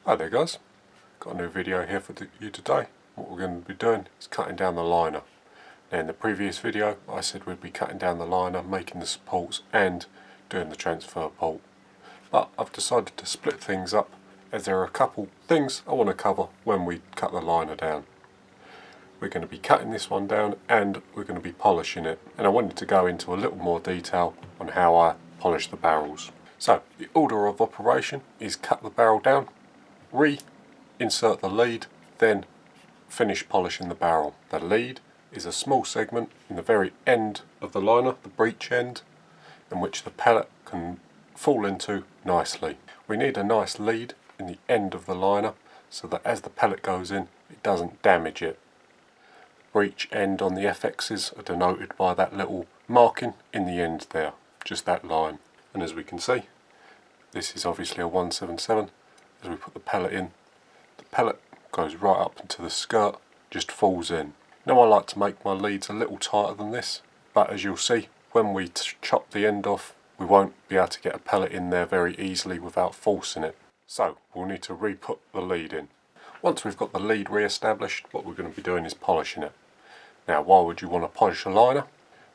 Hi there guys, got a new video here for you today. What we're going to be doing is cutting down the liner. Now in the previous video I said we'd be cutting down the liner, making the supports and doing the transfer bolt. But I've decided to split things up as there are a couple things I want to cover when we cut the liner down. We're going to be cutting this one down and we're going to be polishing it, and I wanted to go into a little more detail on how I polish the barrels. So the order of operation is cut the barrel down, re-insert the lead, then finish polishing the barrel. The lead is a small segment in the very end of the liner, the breech end, in which the pellet can fall into nicely. We need a nice lead in the end of the liner so that as the pellet goes in it doesn't damage it. Breech end on the FXs are denoted by that little marking in the end there, just that line. And as we can see, this is obviously a 177. As we put the pellet in, the pellet goes right up into the skirt, just falls in. Now I like to make my leads a little tighter than this, but as you'll see, when we chop the end off, we won't be able to get a pellet in there very easily without forcing it. So we'll need to re-put the lead in. Once we've got the lead re-established, what we're going to be doing is polishing it. Now why would you want to polish a liner?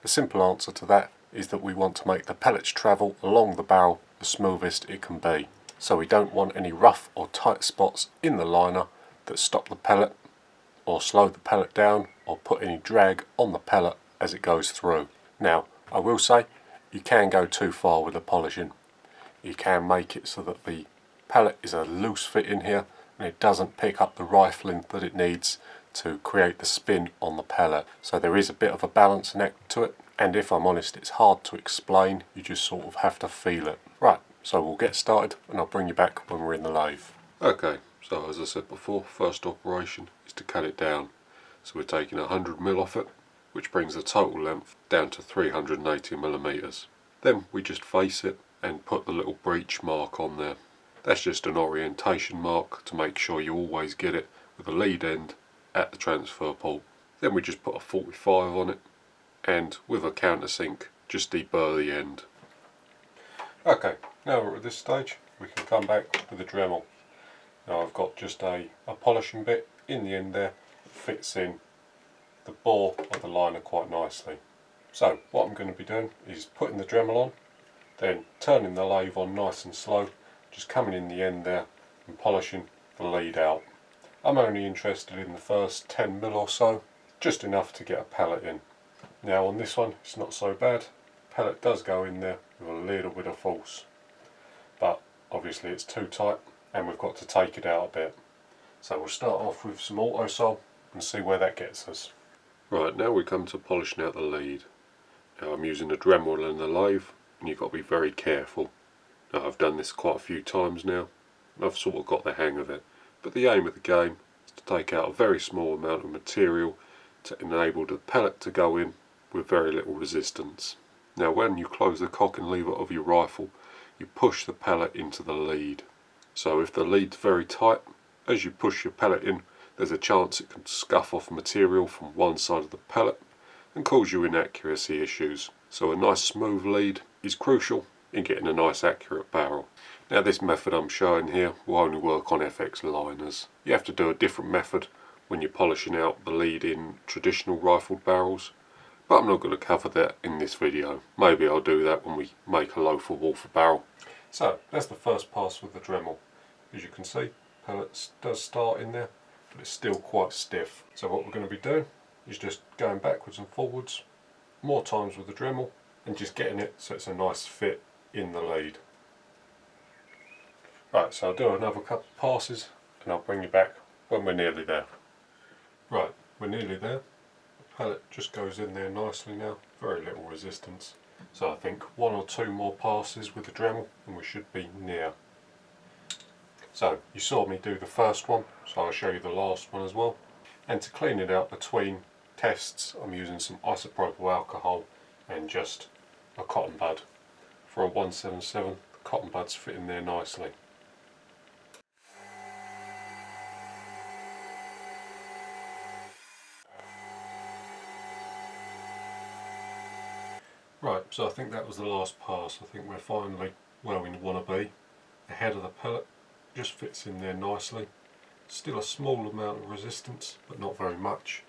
The simple answer to that is that we want to make the pellets travel along the barrel the smoothest it can be. So we don't want any rough or tight spots in the liner that stop the pellet or slow the pellet down or put any drag on the pellet as it goes through. Now I will say you can go too far with the polishing. You can make it so that the pellet is a loose fit in here and it doesn't pick up the rifling that it needs to create the spin on the pellet. So there is a bit of a balancing act to it, and if I'm honest it's hard to explain, you just sort of have to feel it. Right, so we'll get started and I'll bring you back when we're in the lathe. Okay, so as I said before, first operation is to cut it down. So we're taking 100mm off it, which brings the total length down to 380mm. Then we just face it and put the little breech mark on there. That's just an orientation mark to make sure you always get it with the lead end at the transfer port. Then we just put a 45 on it and with a countersink just deburr the end. Okay, now we're at this stage, we can come back with a Dremel. Now I've got just a polishing bit in the end there that fits in the bore of the liner quite nicely. So what I'm going to be doing is putting the Dremel on, then turning the lathe on nice and slow, just coming in the end there and polishing the lead out. I'm only interested in the first 10mm or so, just enough to get a pellet in. Now on this one it's not so bad, pellet does go in there with a little bit of force, but obviously it's too tight and we've got to take it out a bit. So we'll start off with some autosol and see where that gets us. Right, now we come to polishing out the lead. Now I'm using a Dremel and the lathe, and you've got to be very careful. Now I've done this quite a few times now, and I've sort of got the hang of it. But the aim of the game is to take out a very small amount of material to enable the pellet to go in with very little resistance. Now when you close the cock and lever of your rifle, you push the pellet into the lead. So if the lead's very tight, as you push your pellet in, there's a chance it can scuff off material from one side of the pellet and cause you inaccuracy issues. So a nice smooth lead is crucial in getting a nice accurate barrel. Now this method I'm showing here will only work on FX liners. You have to do a different method when you're polishing out the lead in traditional rifled barrels, but I'm not going to cover that in this video. Maybe I'll do that when we make a Loafer Wolfer barrel. So that's the first pass with the Dremel. As you can see, pellet does start in there, but it's still quite stiff. So what we're going to be doing is just going backwards and forwards more times with the Dremel and just getting it so it's a nice fit in the lead. Right, so I'll do another couple of passes and I'll bring you back when we're nearly there. Right, we're nearly there. The pellet just goes in there nicely now, very little resistance. So I think one or two more passes with the Dremel and we should be near. So you saw me do the first one, so I'll show you the last one as well. And to clean it out between tests, I'm using some isopropyl alcohol and just a cotton bud. For a 177, the cotton buds fit in there nicely. Right, so I think that was the last pass. I think we're finally where we want to be, ahead of the pellet. just fits in there nicely. Still a small amount of resistance, but not very much.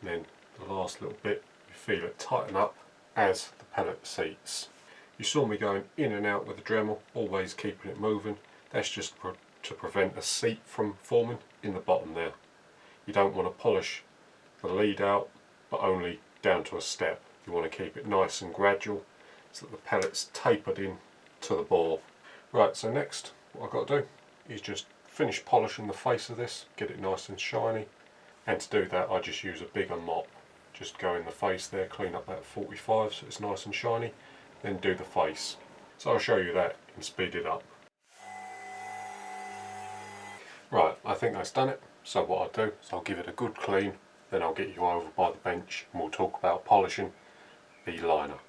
And then the last little bit, you feel it tighten up as the pellet seats. You saw me going in and out with the Dremel, always keeping it moving. That's just to prevent a seat from forming in the bottom there. You don't want to polish the lead out, but only down to a step. You want to keep it nice and gradual so that the pellet's tapered in to the bore. Right, so next what I've got to do is just finish polishing the face of this, get it nice and shiny, and to do that I just use a bigger mop. Just go in the face there, clean up that 45 so it's nice and shiny, then do the face. So I'll show you that and speed it up. Right, I think that's done it. So what I'll do is I'll give it a good clean, then I'll get you over by the bench and we'll talk about polishing the liner.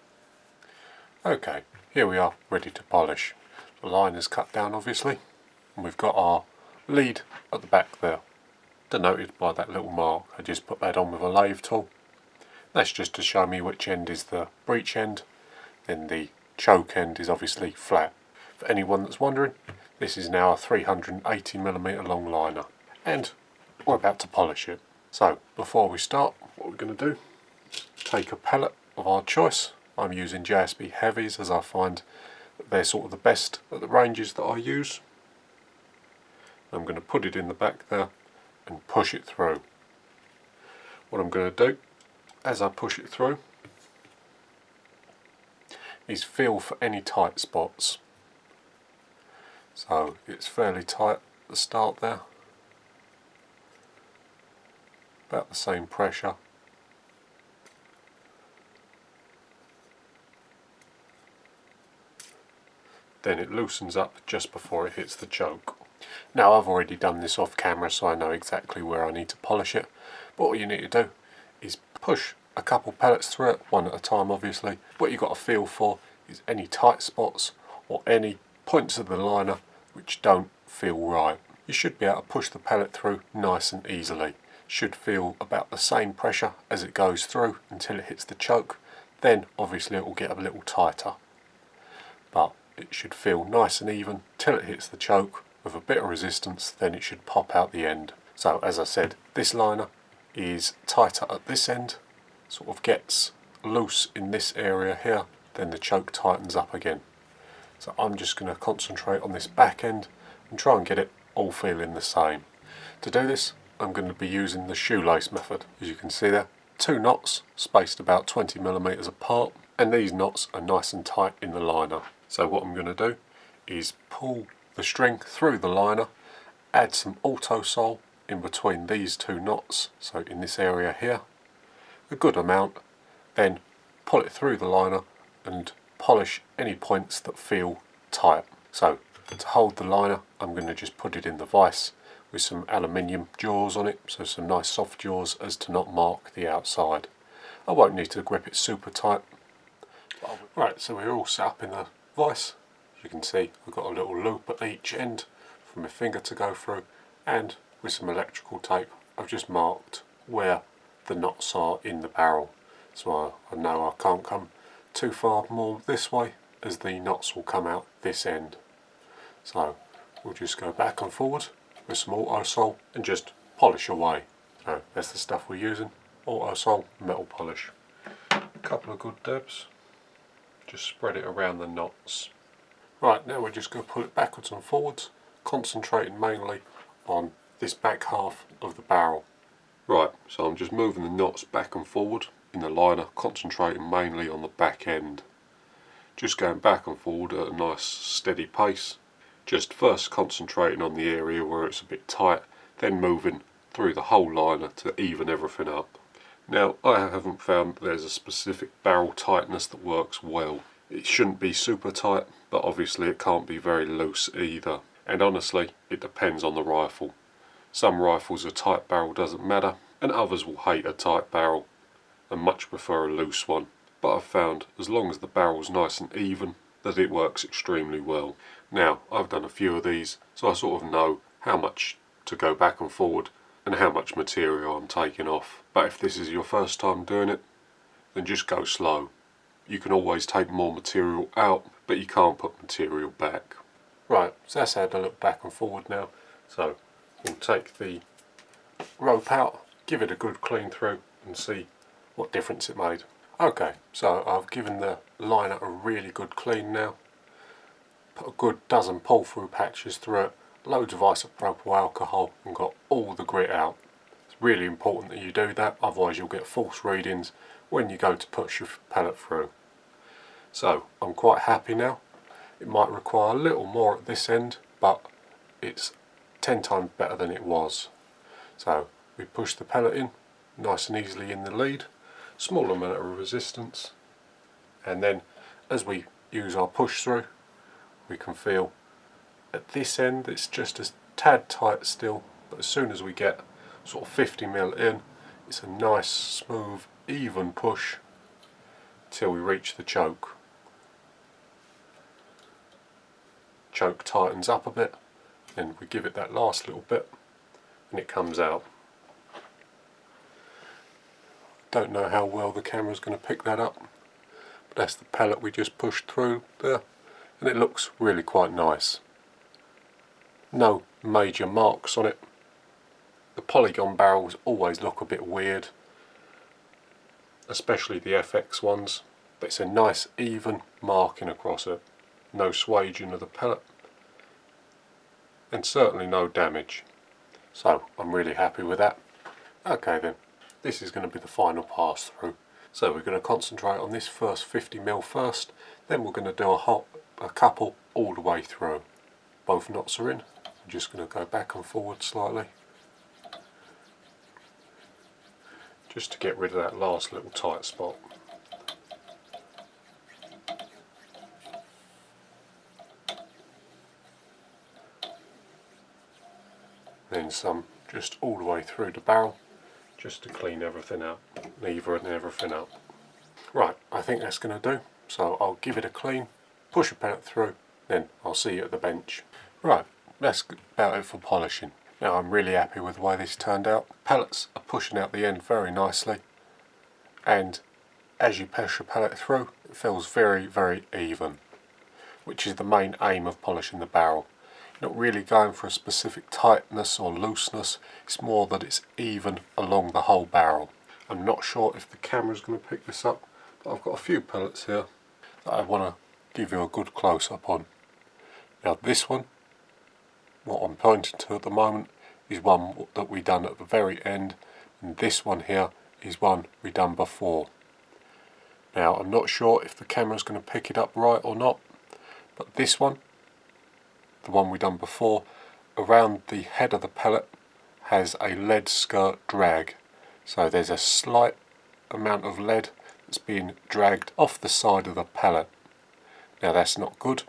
Okay, here we are ready to polish. The liner's cut down obviously, and we've got our lead at the back there, denoted by that little mark. I just put that on with a lathe tool. That's just to show me which end is the breech end, then the choke end is obviously flat. For anyone that's wondering, this is now a 380mm long liner, and we're about to polish it. So before we start, what we're going to do, take a pellet of our choice. I'm using JSB Heavies as I find that they're sort of the best at the ranges that I use. I'm going to put it in the back there and push it through. What I'm going to do as I push it through is feel for any tight spots. So it's fairly tight at the start there, about the same pressure. Then it loosens up just before it hits the choke. Now I've already done this off camera so I know exactly where I need to polish it, but what you need to do is push a couple pellets through it, one at a time obviously. What you've got to feel for is any tight spots or any points of the liner which don't feel right. You should be able to push the pellet through nice and easily. Should feel about the same pressure as it goes through until it hits the choke. Then obviously it will get a little tighter. But it should feel nice and even till it hits the choke. With a bit of resistance, then it should pop out the end. So as I said, this liner is tighter at this end, sort of gets loose in this area here, then the choke tightens up again. So I'm just going to concentrate on this back end and try and get it all feeling the same. To do this, I'm going to be using the shoelace method. As you can see there, 2 knots spaced about 20mm apart, and these knots are nice and tight in the liner. So what I'm going to do is pull the string through the liner, add some auto sole in between these 2 knots, so in this area here, a good amount, then pull it through the liner and polish any points that feel tight. So to hold the liner, I'm going to just put it in the vise with some aluminium jaws on it, so some nice soft jaws as to not mark the outside. I won't need to grip it super tight. Right, so we're all set up in the vise. As you can see, we've got a little loop at each end for my finger to go through, and with some electrical tape I've just marked where the knots are in the barrel, so I know I can't come too far more this way as the knots will come out this end. So we'll just go back and forward with some auto sole and just polish away. So that's the stuff we're using, auto sole, metal polish. A couple of good dabs, just spread it around the knots. Right, now we're just going to pull it backwards and forwards, concentrating mainly on this back half of the barrel. Right, so I'm just moving the knots back and forward in the liner, concentrating mainly on the back end. Just going back and forward at a nice steady pace. Just first concentrating on the area where it's a bit tight, then moving through the whole liner to even everything up. Now, I haven't found there's a specific barrel tightness that works well. It shouldn't be super tight, but obviously it can't be very loose either. And honestly, it depends on the rifle. Some rifles a tight barrel doesn't matter, and others will hate a tight barrel and much prefer a loose one. But I've found, as long as the barrel's nice and even, that it works extremely well. Now, I've done a few of these, so I sort of know how much to go back and forward and how much material I'm taking off. But if this is your first time doing it, then just go slow. You can always take more material out, but you can't put material back. Right, so that's had a look back and forward now. So we'll take the rope out, give it a good clean through and see what difference it made. Okay, so I've given the liner a really good clean now. Put a good dozen pull through patches through it, loads of isopropyl alcohol and got all the grit out. It's really important that you do that, otherwise you'll get false readings when you go to push your pellet through. So I'm quite happy now. It might require a little more at this end, but it's 10 times better than it was. So we push the pellet in nice and easily in the lead, small amount of resistance, and then as we use our push through we can feel at this end it's just a tad tight still, but as soon as we get sort of 50mm in, it's a nice smooth even push till we reach the choke. Choke tightens up a bit, then we give it that last little bit and it comes out. Don't know how well the camera's going to pick that up, but that's the pellet we just pushed through there, and it looks really quite nice. No major marks on it. The polygon barrels always look a bit weird, especially the FX ones, but it's a nice even marking across it. No swaging of the pellet, and certainly no damage. So I'm really happy with that. Okay then, this is going to be the final pass through. So we're going to concentrate on this first 50mm first, then we're going to do a couple all the way through. Both knots are in. I'm just going to go back and forward slightly, just to get rid of that last little tight spot. Then some just all the way through the barrel, just to clean everything out, lever and everything up. Right, I think that's going to do, so I'll give it a clean, push a pellet through, then I'll see you at the bench. Right, that's about it for polishing. Now I'm really happy with the way this turned out. Pellets are pushing out the end very nicely, and as you push a pellet through it feels very even, which is the main aim of polishing the barrel. You're not really going for a specific tightness or looseness, it's more that it's even along the whole barrel. I'm not sure if the camera's going to pick this up, but I've got a few pellets here that I want to give you a good close-up on. Now this one, what I'm pointing to at the moment, is one that we done at the very end, and this one here is one we done before. Now I'm not sure if the camera's going to pick it up right or not, but this one, the one we done before, around the head of the pellet has a lead skirt drag. So there's a slight amount of lead that's being dragged off the side of the pellet. Now that's not good.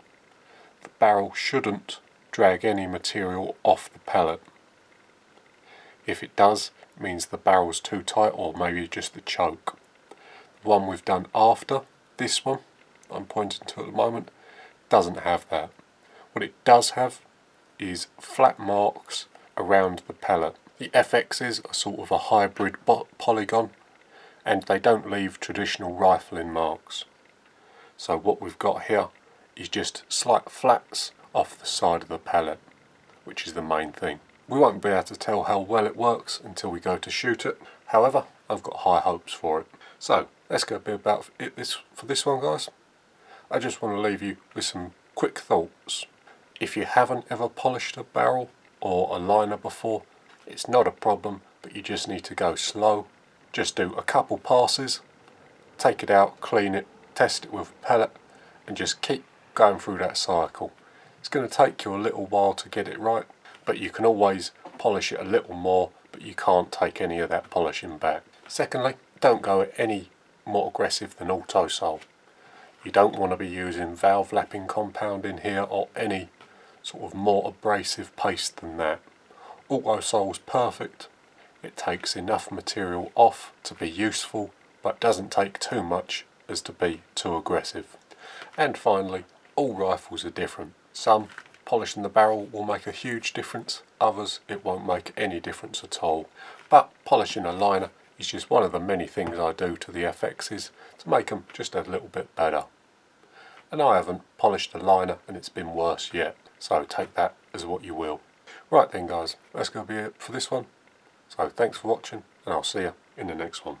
The barrel shouldn't drag any material off the pellet. If it does, it means the barrel's too tight, or maybe just the choke. The one we've done after this one, I'm pointing to at the moment, doesn't have that. What it does have is flat marks around the pellet. The FXs are sort of a hybrid polygon, and they don't leave traditional rifling marks. So what we've got here is just slight flats off the side of the pellet, which is the main thing. We won't be able to tell how well it works until we go to shoot it. However, I've got high hopes for it. So that's going to be about it for this one, guys. I just want to leave you with some quick thoughts. If you haven't ever polished a barrel or a liner before, it's not a problem, but you just need to go slow. Just do a couple passes, take it out, clean it, test it with a pellet, and just keep going through that cycle. It's going to take you a little while to get it right, but you can always polish it a little more, but you can't take any of that polishing back. Secondly, don't go any more aggressive than Autosol. You don't want to be using valve lapping compound in here or any sort of more abrasive paste than that. Autosol's perfect. It takes enough material off to be useful, but doesn't take too much as to be too aggressive. And finally, all rifles are different. Some, polishing the barrel will make a huge difference, others it won't make any difference at all. But polishing a liner is just one of the many things I do to the FXs to make them just a little bit better. And I haven't polished a liner and it's been worse yet. So take that as what you will. Right then guys, that's going to be it for this one. So thanks for watching, and I'll see you in the next one.